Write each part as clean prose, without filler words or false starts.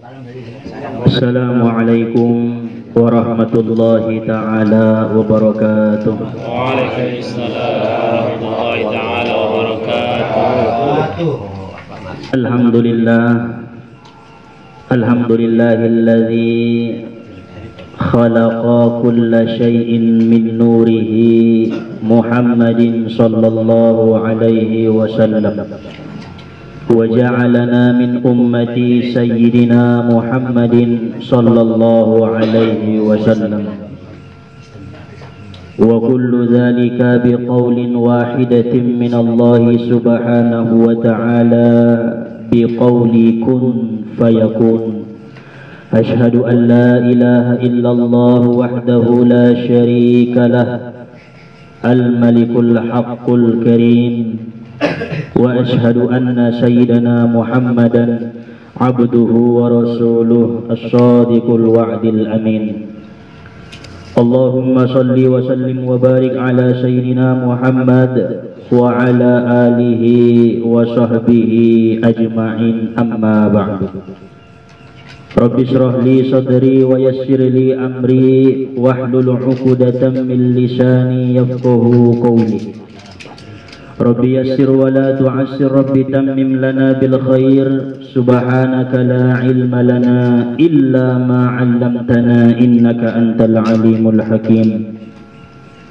Assalamualaikum warahmatullahi ta'ala wabarakatuh. Waalaikumsalam warahmatullahi ta'ala wabarakatuh. Alhamdulillahilladzi khalaqa kulla syai'in min nurihi Muhammadin sallallahu alaihi wasallam wa ja'alana min ummati sayyidina Muhammadin sallallahu alaihi wasallam wa kullu dhalika biqaulin wahidatin min Allah subhanahu wa ta'ala biqauli kun fayakun. Ashhadu an la ilaha illallah wahdahu la syarika lah al-malikul haqqul karim wa ashhadu anna sayyidana Muhammadan abduhu wa rasuluh as-sadiqul wa'dil amin. Allahumma salli wa sallim wa barik ala sayyidina Muhammad wa ala alihi wa sahbihi ajma'in, amma ba'du. Rabbi shrah li sadri wa yassir li amri wahlul 'uqdatam min lisani yafqahu qawli. Rabbi yassir wa la tu'assir, Rabbi tammim lana bil khair. Subhanaka la ilma lana illa ma 'allamtana innaka antal alimul hakim.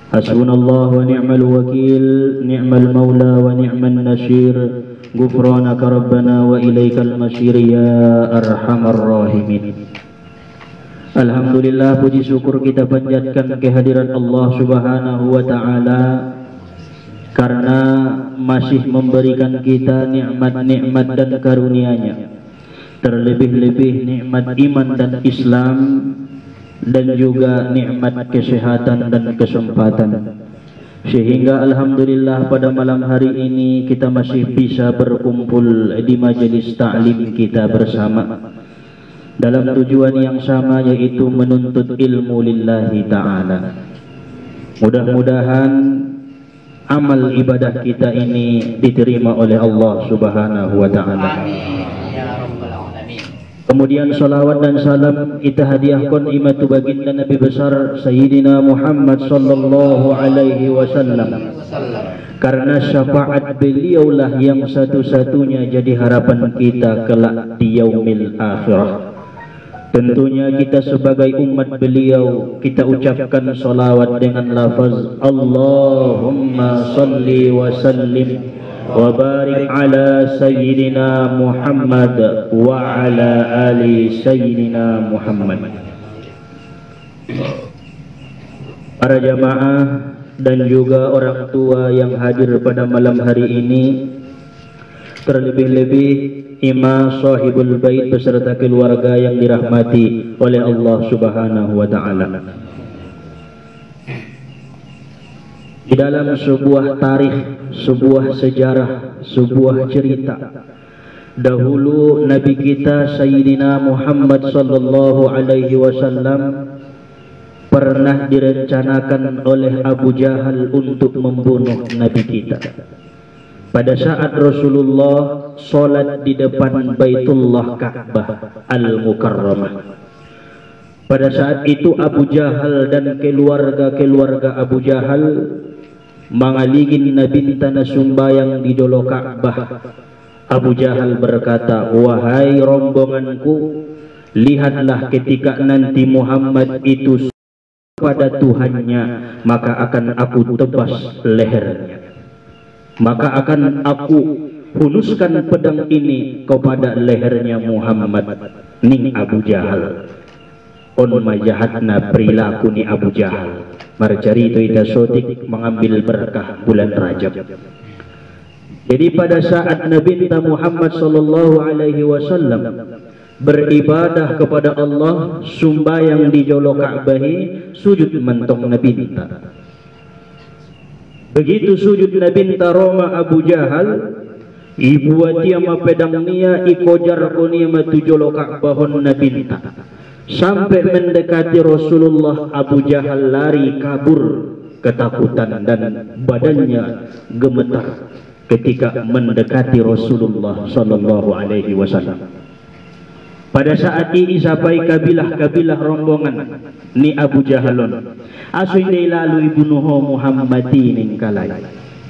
Hasbunallahu wa ni'mal wakil, ni'mal maula wa ni'man nasir. Ghufranaka rabbana wa ilaikal masyir ya arhamar rahimin. Alhamdulillah, puji syukur kita panjatkan kehadiran Allah Subhanahu wa ta'ala karena masih memberikan kita nikmat-nikmat dan karunia-Nya, terlebih-lebih nikmat iman dan Islam, dan juga nikmat kesehatan dan kesempatan, sehingga alhamdulillah pada malam hari ini kita masih bisa berkumpul di majelis ta'lim kita bersama dalam tujuan yang sama, yaitu menuntut ilmu lillahi ta'ala. Mudah-mudahan amal ibadah kita ini diterima oleh Allah Subhanahu wa ta'ala. Kemudian salawat dan salam kita hadiahkan imatu baginda Nabi besar Sayyidina Muhammad sallallahu alaihi wasallam, karena syafaat beliaulah yang satu-satunya jadi harapan kita kelak di yaumil akhirah. Tentunya kita sebagai umat beliau, kita ucapkan salawat dengan lafaz Allahumma salli wa sallim wa barik ala sayyidina Muhammad wa ala ali sayyidina Muhammad. Para jamaah dan juga orang tua yang hadir pada malam hari ini, terlebih-lebih imam sahibul bait beserta keluarga yang dirahmati oleh Allah Subhanahu wa ta'ala. Di dalam sebuah tarikh, sebuah sejarah, sebuah cerita, dahulu Nabi kita Sayyidina Muhammad sallallahu alaihi wasallam pernah direncanakan oleh Abu Jahal untuk membunuh Nabi kita. Pada saat Rasulullah sholat di depan Baitullah Ka'bah Al-Mukarramah, pada saat itu Abu Jahal dan keluarga Abu Jahal mangaligin Nabi tanah sumbayang di dolo Ka'bah. Abu Jahal berkata, wahai rombonganku, lihatlah ketika nanti Muhammad itu pada Tuhannya, maka akan aku tebas lehernya, maka akan aku hunuskan pedang ini kepada lehernya Muhammad. Ning Abu Jahal on majahatna perilaku ni Abu Jahal marcari itu ita sotik mengambil berkah bulan Rajab. Jadi pada saat Nabi Muhammad sallallahu alaihi wasallam beribadah kepada Allah, sumbayang di jolo Ka'bah, sujud mentong Nabi kita. Begitu sujud Nabi Roma Abu Jahal, ibu atia ma pedang nia ikojar konia ma tujolo Ka'bahon Nabi kita. Sampai mendekati Rasulullah, Abu Jahal lari kabur ketakutan dan badannya gemetar ketika mendekati Rasulullah sallallahu alaihi wasallam. Pada saat ini sampai kabilah-kabilah rombongan ni Abu Jahalon asoy day lalu ibunuho Muhammadin kalay.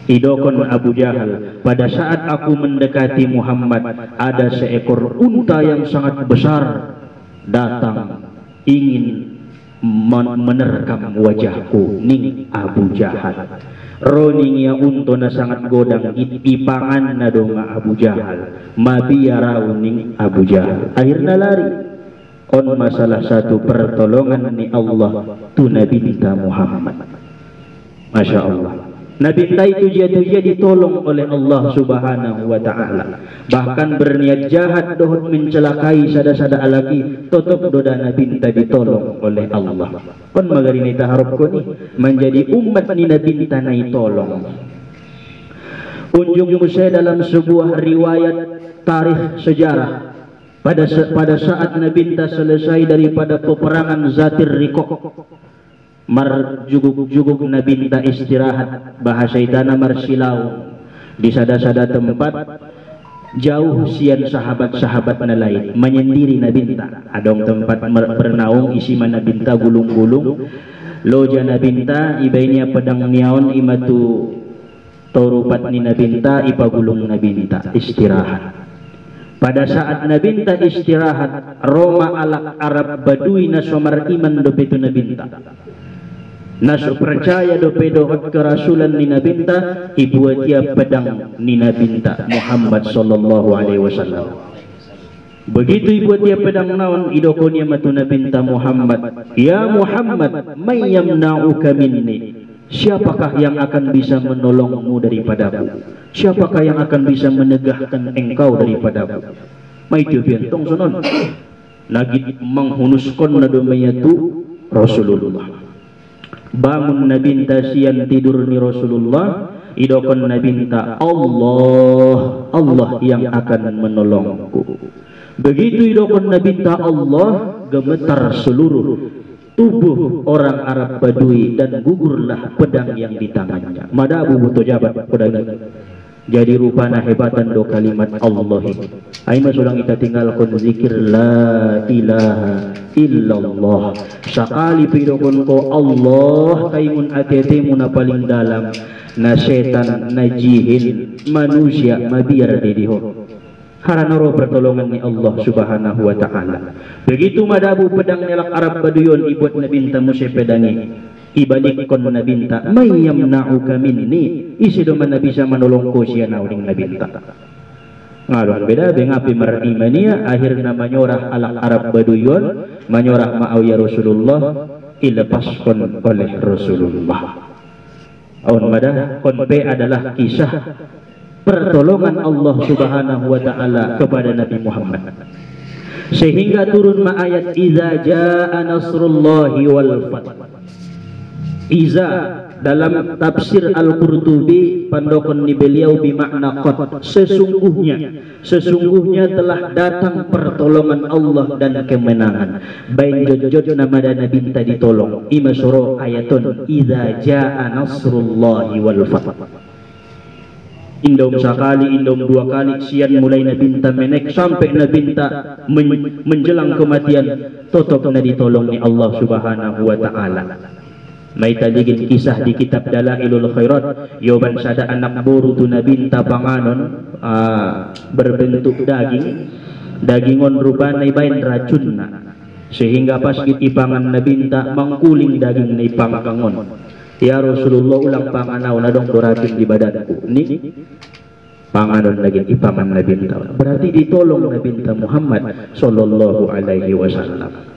Idokon Abu Jahal, pada saat aku mendekati Muhammad, ada seekor unta yang sangat besar datang ingin menerkam wajahku ning Abu Jahal. Roning ya unta na sangat godang ipangan na dong Abu Jahal, mabiyara ning Abu Jahal. Akhirnya lari. On masalah satu pertolongan ni Allah tu Nabi kita Muhammad. Masya Allah. Nabi itu dia ditolong oleh Allah Subhanahu wa Ta'ala. Bahkan berniat jahat dohot mencelakai sada-sada alaki, tetap doda Nabi ditolong oleh Allah. Kon magari ni taharap ko ni menjadi umat ni Nabi tanai tolong. Unjung saya dalam sebuah riwayat tarikh sejarah pada saat Nabi selesai daripada peperangan Zatir Riqaq. Mar juguk Nabi minta istirahat, bahasa itana marsilau di sada-sada tempat jauh sian sahabat-sahabat na lain menyendiri Nabi minta adong tempat bernaung isi mana binta gulung-gulung loja Nabi minta ibainya pedang niaon imatu torupat ni Nabi minta ipagulung Nabi minta istirahat. Pada saat Nabi minta istirahat, Roma alak Arab Badui na somar iman dopetu Nabi minta. Nasu percaya dopedo kerasulan Nina Binta ibu dia pedang Nina Binta Muhammad sallallahu alaihi wasallam. Begitu ibu dia pedang naon idokonya matuna Binta Muhammad, ya Muhammad, may yamna'uka minni. Siapakah yang akan bisa menolongmu daripadaku? Siapakah yang akan bisa menegahkan engkau daripadaku? May tubiyantong sunon. Lagi menghunuskan nadumayatu Rasulullah. Bangun Nabi sian tidur ni Rasulullah, idokon Nabi Allah yang akan menolongku. Begitu idokon Nabi Allah, gemetar seluruh tubuh orang Arab Badui dan gugurlah pedang yang di tangannya. Mada Abu Buto jabat pedang. Jadi rupana hebatan do kalimat Allah. Aima sulang kita tinggalkan zikir la ilaha illallah. Sakali pidokon ko Allah kaimun atete muna paling dalam na setan na jihil manusia mabiar didiho. Haranoro pertolongan ni Allah Subhanahu wa Ta'ala. Begitu madabu pedang nelak Arab Baduyon ibut Nabi tamu sepedangi. Ibalik kon Nabi ta may yamna'uka minni isi do man bisa menolong ko siya nauling Nabi ta. Ngalon beda bengapi marimania akhirna manyorah alak Arab Baduyon manyorah ma'aw ya Rasulullah ilepaskon oleh Rasulullah. Aun madah konpe adalah kisah pertolongan Allah Subhanahu wa Ta'ala kepada Nabi Muhammad. Sehingga turun ayat iza jaa nasrullahi wal fath. Iza dalam tafsir Al-Qurtubi pandokon ni beliau bermakna qad, sesungguhnya telah datang pertolongan Allah dan kemenangan. Bain jojot nama dan Nabi tadi tolong ima surah ayatun iza jaa nasrullahi wal fath. Indom sekali, indom dua kali, sian mulai Nabi menek sampai Nabi menjelang kematian, totok na ditolong ni Allah Subhanahu wa Ta'ala. May taligin kisah di kitab Dalailul Khairat, yoban sada anak buru tu Nabi panganon berbentuk dagingon rupana ibain racunna, sehingga pas ipangan Nabi mangkuling daging na ipangkangon. Ya Rasulullah ulang panganaw na dong doracun di badanku. Ni panganon lagi ipaman Nabi berarti ditolong Nabi Muhammad sallallahu alaihi wasallam.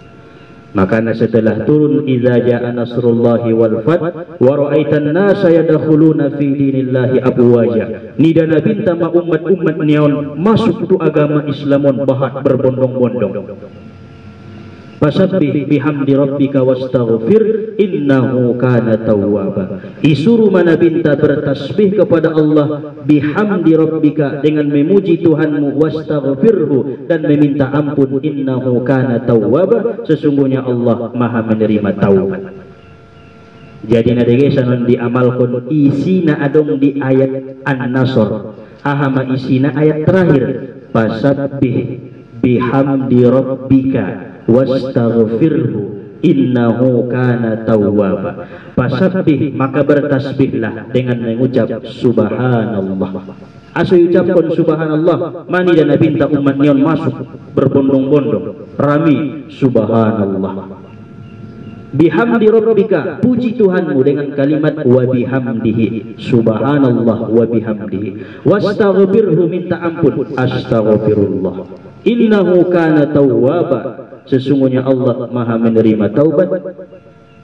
Maka setelah turun idza jaa nasrullahi wal fath wa ra'aitan nasa yadkhuluna fi dinillahi abwaja. Nida Nabi ma umat-umat niaon masuk tu agama Islamon bahat berbondong-bondong. Fasabbih bihamdi rabbika wastaghfir innahu kana tawwaba. Disuruh mana binta bertasbih kepada Allah bihamdi rabbika dengan memuji Tuhanmu wastaghfirhu dan meminta ampun innahu kana tawwaba sesungguhnya Allah Maha menerima taubat. Jadi nadegesan diamalkan isina adong di ayat An-Nasr. Ahama isina ayat terakhir fasabbih bihamdi rabbika wastaghfirhu innahu kana tawwaba. Fasabbih, maka bertasbihlah dengan mengucap subhanallah. Aso ucapkan subhanallah, mani dan binta umat nion masuk berbondong-bondong rami subhanallah. Bihamdi rabbika, puji Tuhanmu dengan kalimat wa bihamdihi, subhanallah wa bihamdihi. Wastaghfirhu, minta ampun, astaghfirullah. Innahu kana tawwaba, sesungguhnya Allah Maha menerima taubat.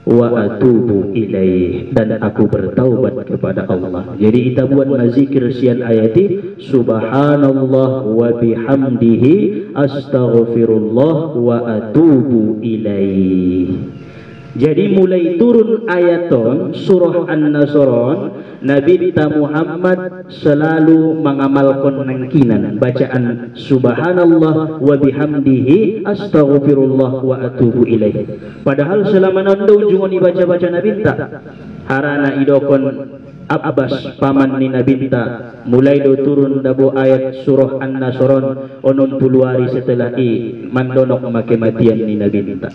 Wa atubu ilaih, dan aku bertaubat kepada Allah. Jadi kita buat mazikir sian ayati subhanallah wa bihamdihi astaghfirullah wa atubu ilaih. Jadi mulai turun ayaton surah An-Nasron, Nabi kita Muhammad selalu mengamalkan nangkinan bacaan subhanallah wa bihamdihi astaghfirullah wa atubu ilaih. Padahal selama nando ujungan dibaca-baca Nabi ta harana idokon Abbas paman ni Nabi ta mulai do turun dabo ayat surah An-Nasron 60 hari setelah mandonok kematian ni Nabi ta.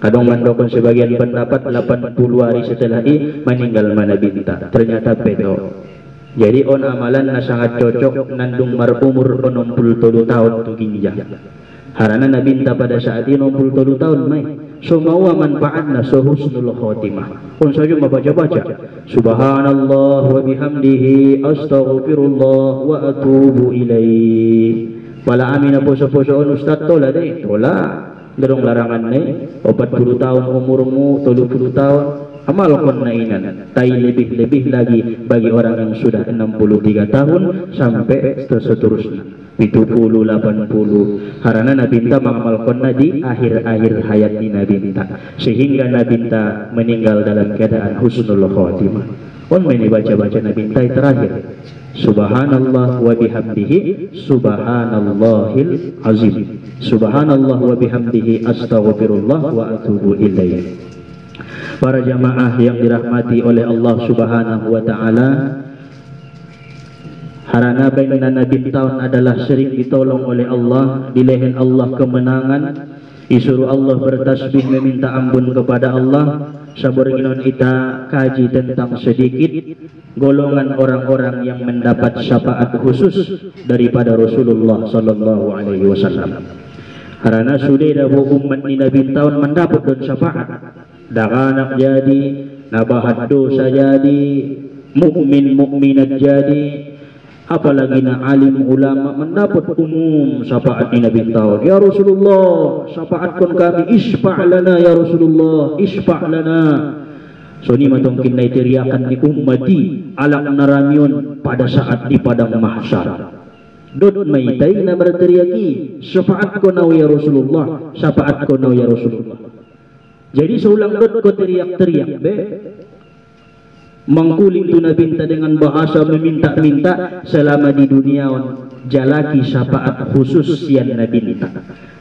Kadang mandokon sebagian pendapat 80 hari setelah meninggal mana binta. Ternyata pedo. Jadi on amalan na sangat cocok nandung marumur 63 tahun tu ginja. Harana nabinta pada saat ini 63 tahun mai. So mau manfaatna so husnul khotimah. On saja membaca-baca subhanallah wa bihamdihi astaghfirullah wa atubu ilaih. Wala amin poso-poso on ustaz tola deh. Tola derong larangan nih 40 tahun umurmu 30 tahun amalkan nainan tai lebih lagi bagi orang yang sudah 63 tahun sampai seterusnya 70 80 harana Nabi ta mengamalkan di akhir-akhir hayat di Nabi ta sehingga Nabi ta meninggal dalam keadaan husnul khotimah. On ini baca-baca Nabi ta terakhir subhanallah wa bihamdihi subhanallahil azim. Subhanallah wa bihamdihi astaghfirullah wa atubu ilaih. Para jamaah yang dirahmati oleh Allah Subhanahu wa taala, harana bainana nabi tahun adalah sering ditolong oleh Allah, dilehen Allah kemenangan, disuruh Allah bertasbih meminta ampun kepada Allah. Saborginon kita kaji tentang sedikit golongan orang-orang yang mendapat syafaat khusus daripada Rasulullah sallallahu alaihi wasallam. Karena sudah dah umat ni Nabi tahun mendapat dan syafaat. Daganak jadi, nabahat dosa jadi, mukminat jadi, apalagi na alim ulama mendapat umum syafaat ni Nabi tahun. Ya Rasulullah, syafaatkan kami, isfa' lana ya Rasulullah, isfa' lana. So ni matong kinai teriakan di ummati alak naramion pada saat di padang mahsyar. Dot maitai na berteriaki syafaat ko nau ya Rasulullah, syafaat ko nau ya Rasulullah. Jadi seulang dot ko teriak-teriak be mangkuling tu nabinta dengan bahasa meminta-minta selama di dunia jalaki syafaat khusus sian nabinta.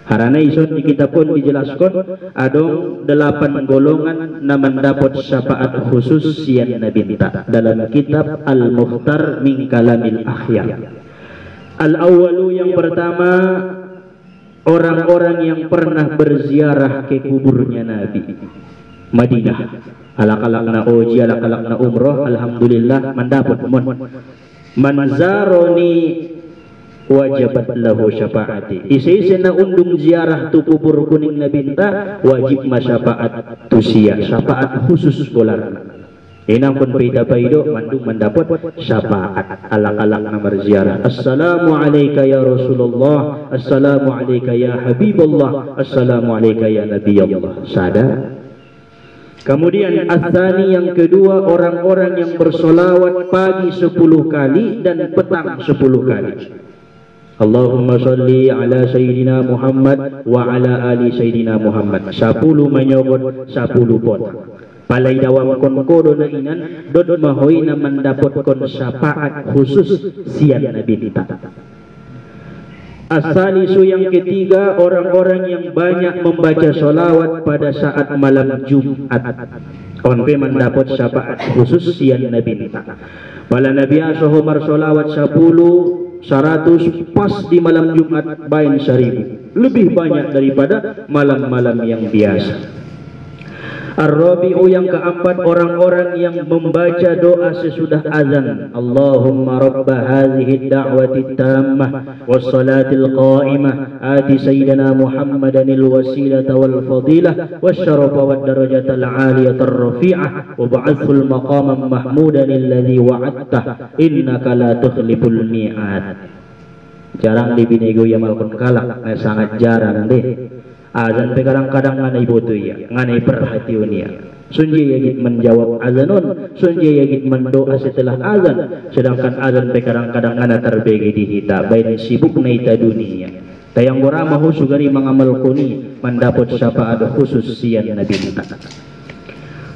Harana ison di kita pun dijelaskan adong 8 golongan na mendapat syafaat khusus sian nabinta dalam kitab Al-Mukhtar min Kalamil Akhyar. Al-awwalu yang pertama orang-orang yang pernah berziarah ke kuburnya Nabi Madinah. Alak-alak na uji, alak-alak na umroh, alhamdulillah mendapat man zaroni wajibat lahu syafaati. Isi-isi na undung ziarah tu kubur kuning Nabi ta wajib masyafaat tu sia syafaat khusus bolarna. Inang pun pita paido mandung mendapat syafaat alak-alak na berziarah. Assalamu alayka ya Rasulullah, assalamu alayka ya Habibullah, assalamu alayka ya Nabiyullah. Sadar. Kemudian asani yang kedua orang-orang yang bersolawat pagi 10 kali dan petang 10 kali. Allahumma salli ala Sayyidina Muhammad wa ala ali Sayyidina Muhammad. 10 menyebut 10 potang. Palai dawam kon kodo na inan dot mahoy na mendapat kon syafaat khusus sian Nabi kita. Asalisu yang ketiga orang-orang yang banyak membaca solawat pada saat malam Jumat. Onpe mendapat syafaat khusus sian Nabi kita. Pala Nabi asohomar solawat 10 100 pas di malam Jumat bain 1000, lebih banyak daripada malam-malam yang biasa. Ar-Rabi'u yang keempat, orang-orang yang membaca doa sesudah azan. Allahumma rabba hadhihi ad-da'wati tammah was-salatil qa'imah ati sayyidina Muhammadanil wasilata wal fadilah wasyarafa wad darajatal 'aliyata ar-rafi'ah wa ba'athul maqaman mahmudan alladhi wa'adtah innaka la tukhliful mi'ad. Jarang dibinego ya malkon kalak, sangat jarang deh. Azan pe kadang-kadang nganai boto ya, nganai perhatian ya. Sunje yagit menjawab azanon, sunje yagit mendoa setelah azan. Sedangkan azan pe kadang-kadang ngana terbegi di hita, baik sibuk na ita dunia. Tayang borama husugari mengamal kuni mendapat syafaat khusus sian Nabi kita.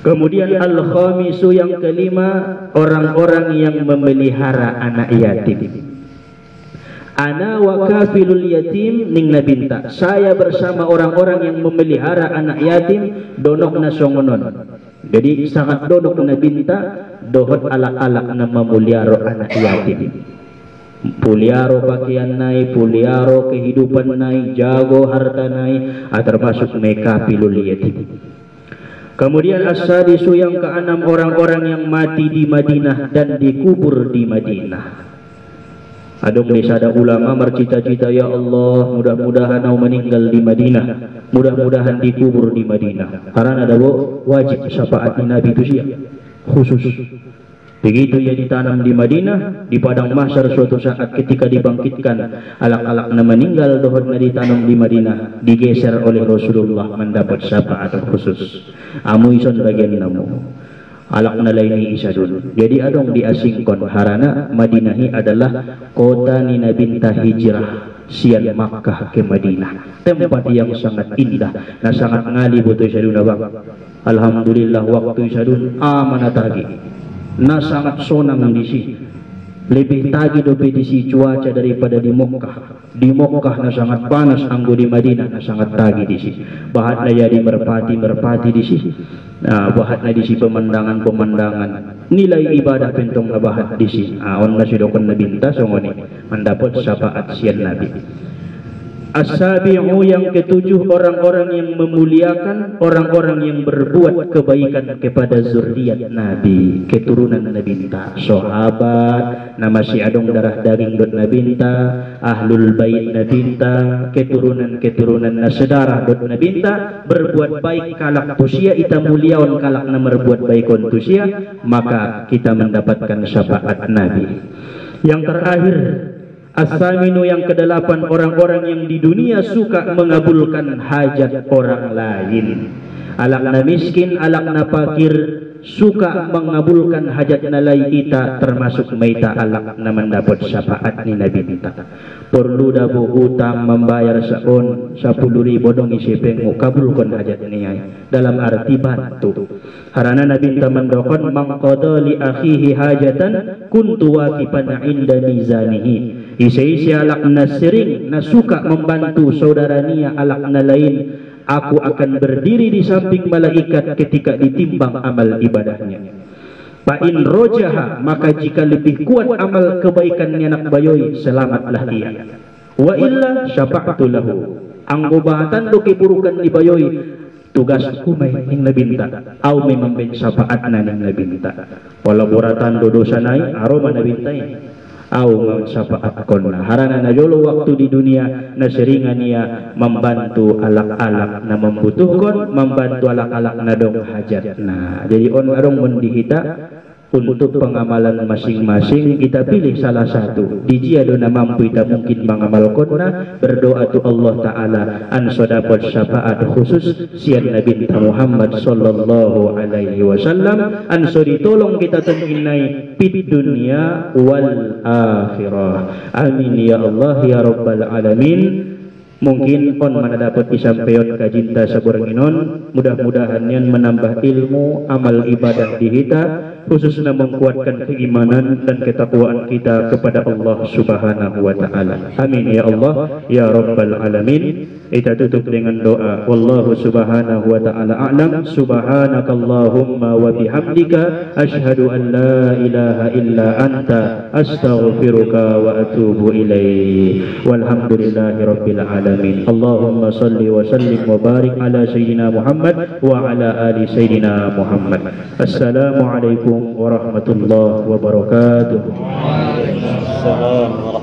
Kemudian al-khamisu yang kelima, orang-orang yang memelihara anak yatim. Ana wa kafilul yatim ning nabinta, saya bersama orang-orang yang memelihara anak yatim donok na songonon. Jadi sangat donok nabinta dohot alak-alak na memuliaro anak yatim. Puliaro pakaian nai, puliaro kehidupan nai, jago harta nai, termasuk mereka pilul yatim. Kemudian as-sadisu yang keenam, orang-orang yang mati di Madinah dan dikubur di Madinah. Adong desa ada ulama bercita-cita, ya Allah mudah-mudahan au meninggal di Madinah, mudah-mudahan dikubur di Madinah. Karena ada wajib syafaat Nabi itu sih khusus. Begitu ia ditanam di Madinah, di padang mahsyar suatu saat ketika dibangkitkan alak-alak na meninggal dohot na ditanam di Madinah, digeser oleh Rasulullah mendapat syafaat khusus. Amu ison bagian namu. Alak na laini isa dulu. Jadi adong diasingkon harana Madinahi adalah kota ni nabinta hijrah sian Makkah ke Madinah, tempat yang sangat indah na sangat ngali butuh saduna bang. Alhamdulillah waktu sadun amanah tagi na sangat sonang di sini, lebih tagi dobe di sini cuaca daripada di Makkah. Di Makkah na sangat panas, anggo di Madinah na sangat tagi di sini. Bahat na jadi merpati di sini. Nah, bahat na di sini pemandangan. Nilai ibadah pentong na bahat di sini. On na sidokon na binta songoni mendapat syafaat sian Nabi. As-sabi'u yang ketujuh, orang-orang yang memuliakan, orang-orang yang berbuat kebaikan kepada zuriat Nabi, keturunan Nabinta, sahabat, nama si adong darah daging dot Nabinta, ahlul bait Nabinta, keturunan na sedarah dot Nabinta, berbuat baik kalak tusia, ita muliawan kalak na berbuat baik on tusia, maka kita mendapatkan syafaat Nabi. Yang terakhir, as-saminu yang kedelapan, orang-orang yang di dunia suka mengabulkan hajat orang lain. Alak na miskin, alak na fakir, suka mengabulkan hajat na lain ita, termasuk maita alak na mendapat syafaat ni Nabi kita. Perlu dabu hutang membayar saon 10.000 dong isipeng kabulkan hajat niya, dalam arti bantu. Harana Nabi kita mendokon mangqada li akhihi hajatan kuntu waqipan inda mizanihi. Isi alak na sering na suka membantu saudaranya alak na lain, aku akan berdiri di samping malaikat ketika ditimbang amal ibadahnya. Fa'in rojaha, maka jika lebih kuat amal kebaikannya nak bayoy, selamatlah dia. Wa illa syafa'tu lahu, anggo bahatan do keburukan ni bayoy, tugasku may ning nabinta, au may mambin syafaat na ning nabinta. Wala buratan do dosa nai, aroma nabintay. Au syafaat konna harana na jolo waktu di dunia na seringan ia membantu alak-alak na membutuhkan, membantu alak-alak na dong hajat. Nah, jadi on arong mendihita untuk pengamalan masing-masing kita pilih salah satu. Diji ado na mampu kita mungkin mengamal konna, berdoa tu Allah Ta'ala an sodapot syafaat khusus sian Nabi Muhammad sallallahu alaihi wasallam, an sodi tolong kita tenginai pit dunia wal akhirah. Amin ya Allah ya rabbal alamin. Mungkin on mana dapat disampaikan kajinta saburang inon, mudah-mudahan yang menambah ilmu amal ibadah di kita khususnya menguatkan keimanan dan ketakwaan kita kepada Allah Subhanahu wa taala. Amin ya Allah ya rabbal alamin. Kita tutup dengan doa. Wallahu subhanahu wa ta'ala a'lam. Subhanakallahumma wa bihamdika asyhadu an la ilaha illa anta astaghfiruka wa atubu ilaik. Walhamdulillahi rabbil alamin. Allahumma salli wa sallim wa barik ala sayyidina Muhammad wa ala ali sayyidina Muhammad. Assalamualaikum warahmatullahi wabarakatuh. Waalaikumsalam.